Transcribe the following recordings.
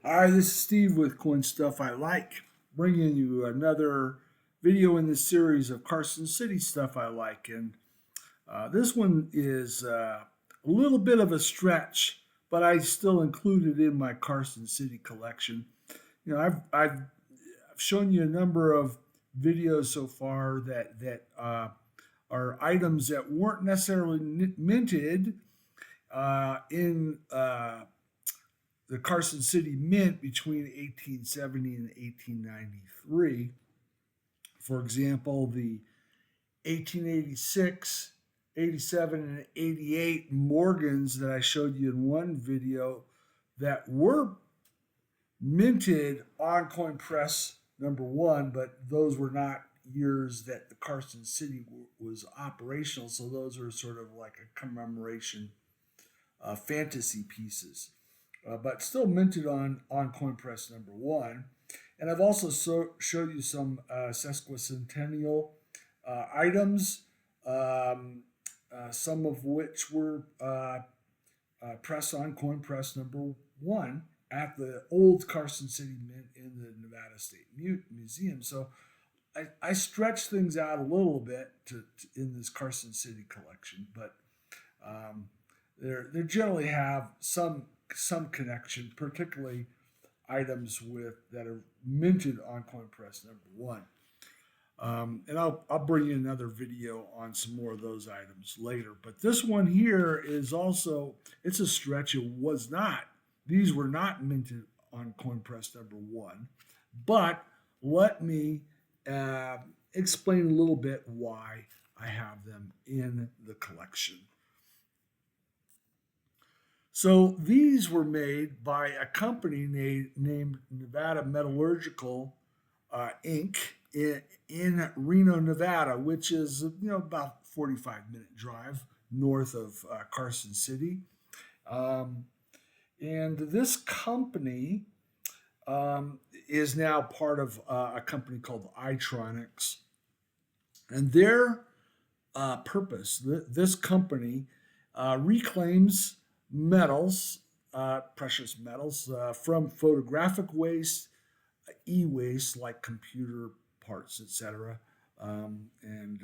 Hi, this is Steve with Coin Stuff I Like, bringing you another video in this series of Carson City stuff I like. And this one is a little bit of a stretch, but I still include it in my Carson City collection. I've shown you a number of videos so far that are items that weren't necessarily minted in the Carson City Mint between 1870 and 1893. For example, the 1886, 87, and 88 Morgans that I showed you in one video that were minted on Coin Press number one, but those were not years that the Carson City was operational, so those are sort of like a commemoration fantasy pieces, but still minted on Coin Press number one. And I've also showed you some sesquicentennial items, some of which were pressed on Coin Press number one at the old Carson City Mint in the Nevada State Museum. So I stretch things out a little bit in this Carson City collection, but they generally have some connection, particularly items that are minted on Coin Press number one. And I'll bring you another video on some more of those items later. But this one here is also, it's a stretch. These were not minted on Coin Press number one. But let me explain a little bit why I have them in the collection. So these were made by a company named Nevada Metallurgical Inc. in Reno, Nevada, which is about 45-minute drive north of Carson City. And this company is now part of a company called Itronics. And their purpose, this company reclaims metals, precious metals, from photographic waste, e-waste like computer parts, etc., and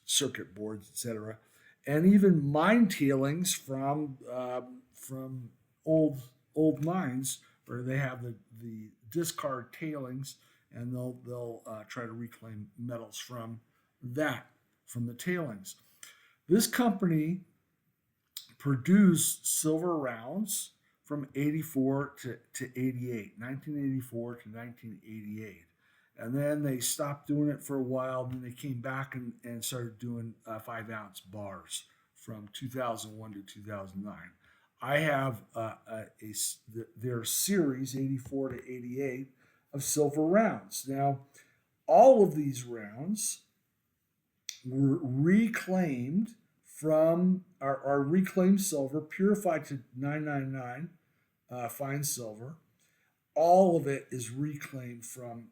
circuit boards, etc., and even mine tailings from old mines where they have the discard tailings, and they'll try to reclaim metals from the tailings. This company produced silver rounds from 84 to 88, 1984 to 1988. And then they stopped doing it for a while. Then they came back and started doing 5-ounce bars from 2001 to 2009. I have their series 84 to 88 of silver rounds. Now, all of these rounds were reclaimed from our reclaimed silver, purified to 999 fine silver. All of it is reclaimed from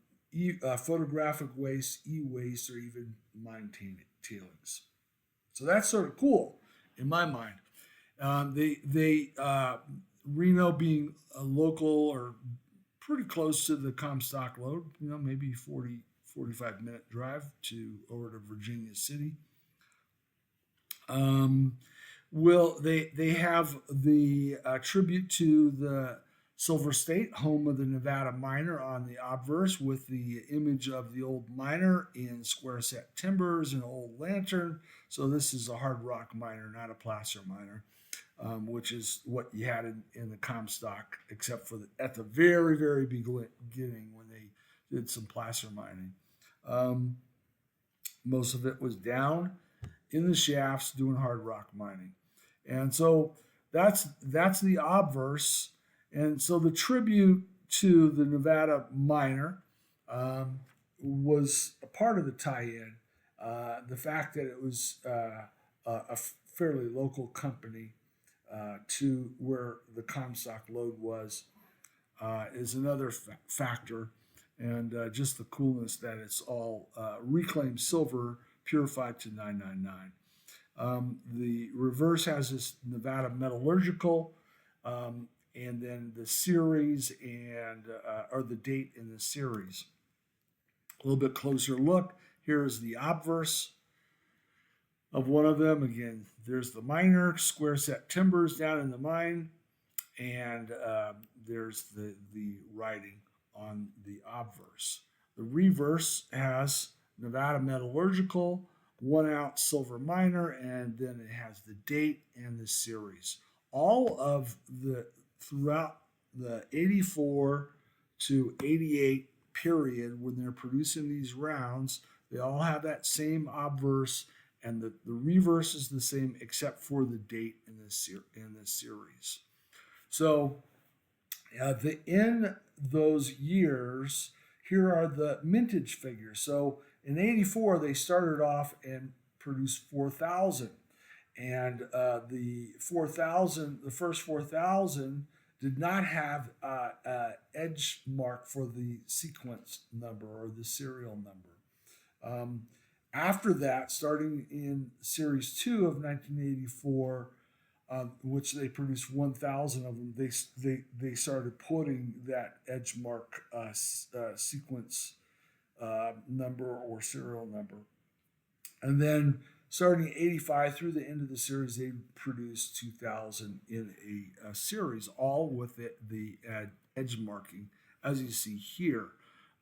photographic waste, e-waste, or even mine tailings. So that's sort of cool in my mind. Reno being a local or pretty close to the Comstock lode, maybe 45-minute drive over to Virginia City. They have the tribute to the Silver State, home of the Nevada miner, on the obverse with the image of the old miner in square set timbers and old lantern. So this is a hard rock miner, not a placer miner, which is what you had in the Comstock, except for at the very, very beginning when they did some placer mining. Most of it was down in the shafts doing hard rock mining. And so that's the obverse. And so the tribute to the Nevada miner was a part of the tie-in. The fact that it was a fairly local company to where the Comstock lode was is another factor. And just the coolness that it's all reclaimed silver purified to 999. The reverse has this Nevada Metallurgical and then the series and or the date in the series. A little bit closer look. Here is the obverse of one of them. Again, there's the miner, square set timbers down in the mine, and there's the writing on the obverse. The reverse has Nevada Metallurgical, 1 ounce silver miner, and then it has the date and the series. All of the throughout the 84 to 88 period when they're producing these rounds, they all have that same obverse, and the reverse is the same except for the date in the series. So in those years, here are the mintage figures. So in 84, they started off and produced 4,000. And the first 4,000 did not have edge mark for the sequence number or the serial number. After that, starting in Series 2 of 1984, which they produced 1,000 of them, they started putting that edge mark sequence number or serial number. And then starting in 85 through the end of the series, they produced 2,000 in a series, all with the edge marking, as you see here.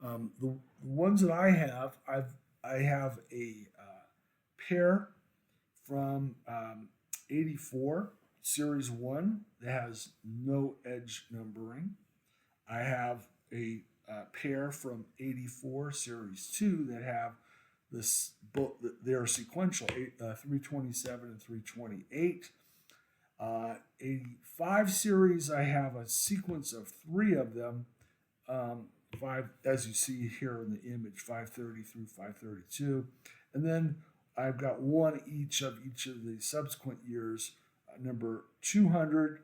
The ones that I have a pair from 84, Series 1, that has no edge numbering. I have a pair from 84, Series 2, that have this, both they're sequential, 327 and 328. 85 series, I have a sequence of 3 of them, five, as you see here in the image, 530 through 532, and then I've got one each of the subsequent years, number 200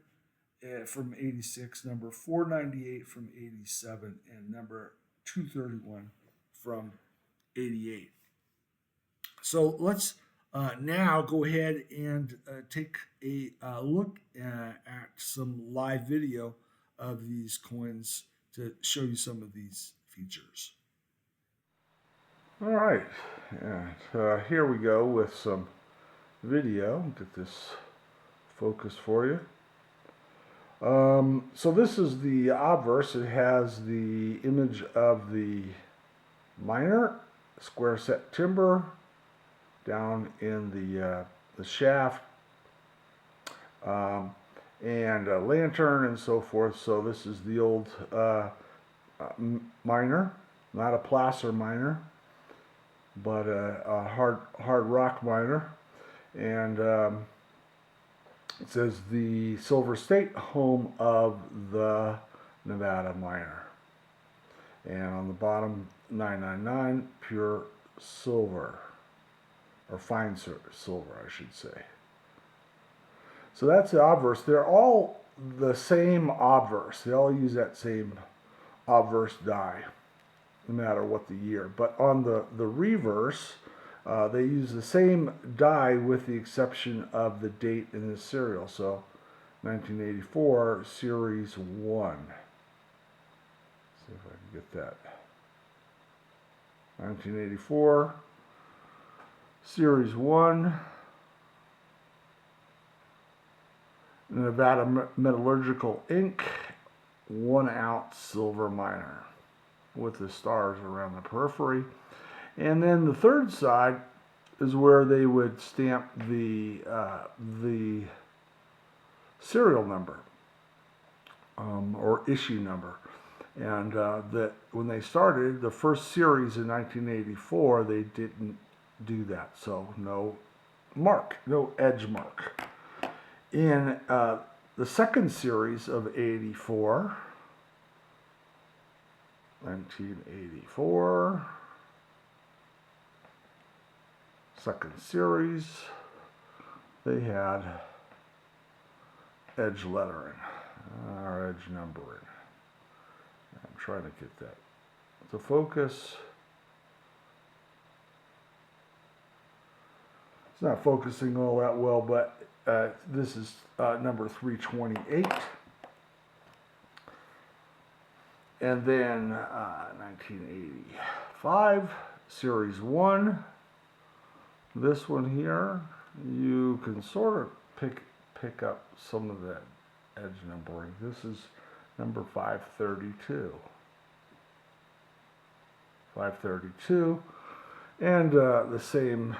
from 86, number 498 from 87, and number 231 from 88. So let's now go ahead and take a look at some live video of these coins to show you some of these features. All right, and here we go with some video. Get this focused for you. So this is the obverse. It has the image of the miner, square set timber down in the shaft, and a lantern and so forth. So this is the old miner, not a placer miner, but a hard rock miner. And it says the Silver State, home of the Nevada miner. And on the bottom, 999, pure silver, or fine silver, I should say. So that's the obverse. They're all the same obverse. They all use that same obverse die, no matter what the year. But on the reverse, they use the same die with the exception of the date in the serial. So 1984, Series 1. See if I can get that. 1984, Series 1. Nevada Metallurgical Inc. 1 ounce silver miner with the stars around the periphery. And then the third side is where they would stamp the serial number or issue number. And that when they started the first series in 1984, they didn't do that. So no mark, no edge mark. In the second series of 84, 1984, second series, they had edge lettering, or edge numbering. I'm trying to get that to focus. It's not focusing all that well, but this is number 328. And then 1985, Series 1. This one here, you can sort of pick up some of that edge numbering. This is number 532. 532. And the same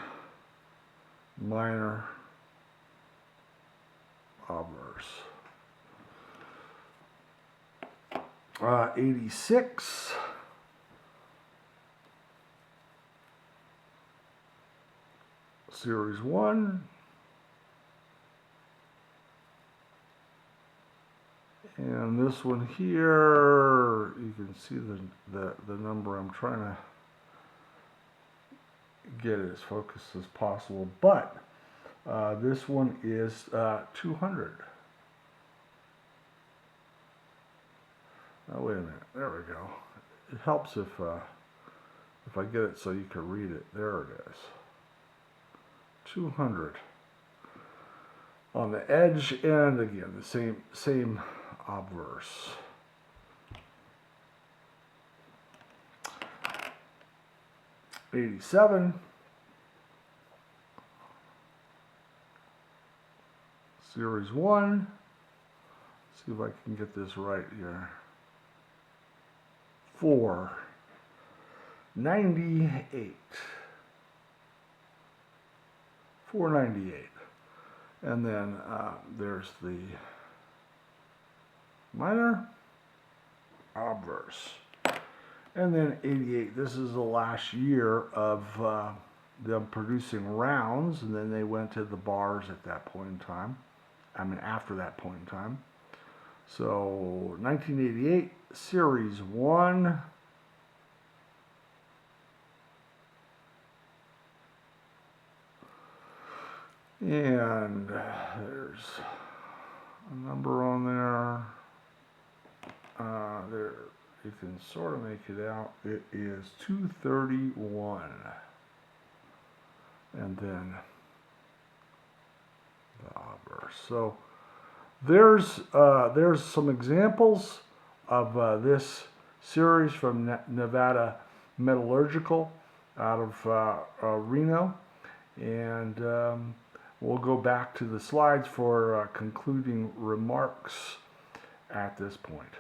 minor obverse. 86. Series 1. And this one here, you can see the number. I'm trying to get it as focused as possible, but this one is 200. Oh, wait a minute. There we go. It helps if I get it so you can read it. There it is. 200 on the edge, and again the same obverse. '87. Series 1. Let's see if I can get this right here. 498. 498. And then there's the minor obverse. And then 88. This is the last year of them producing rounds, and then they went to the bars at that point in time. After that point in time. So 1988, Series 1. And there's a number on there. There, you can sort of make it out. It is 231. And then the obverse. So there's some examples of this series from Nevada Metallurgical out of Reno, and we'll go back to the slides for concluding remarks at this point.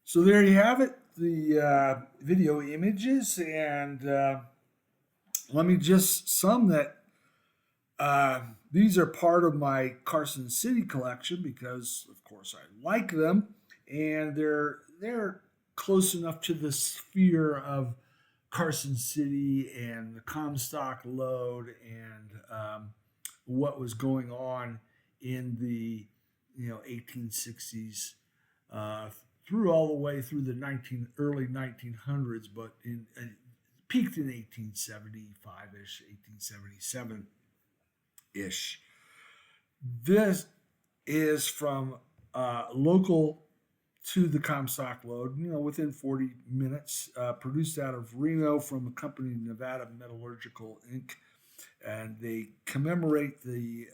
So there you have it, the video images, and let me just sum that these are part of my Carson City collection because, of course, I like them, and they're close enough to the sphere of Carson City and the Comstock lode and what was going on in the 1860s through all the way through the early 1900s, but peaked in 1875-ish, 1877-ish. This is from local to the Comstock lode, within 40 minutes, produced out of Reno from a company, Nevada Metallurgical Inc., and they commemorate the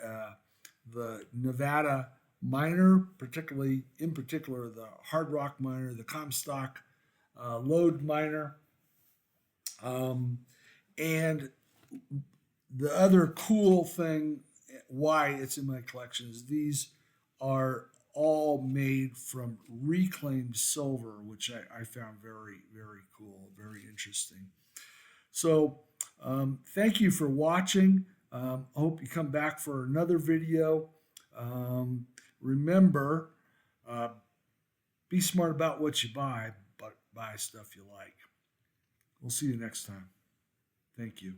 Nevada miner, in particular the hard rock miner, the Comstock lode miner, and the other cool thing why it's in my collection is these are all made from reclaimed silver, which I found very, very cool, very interesting. So thank you for watching. I hope you come back for another video. Remember, be smart about what you buy, but buy stuff you like. We'll see you next time. Thank you.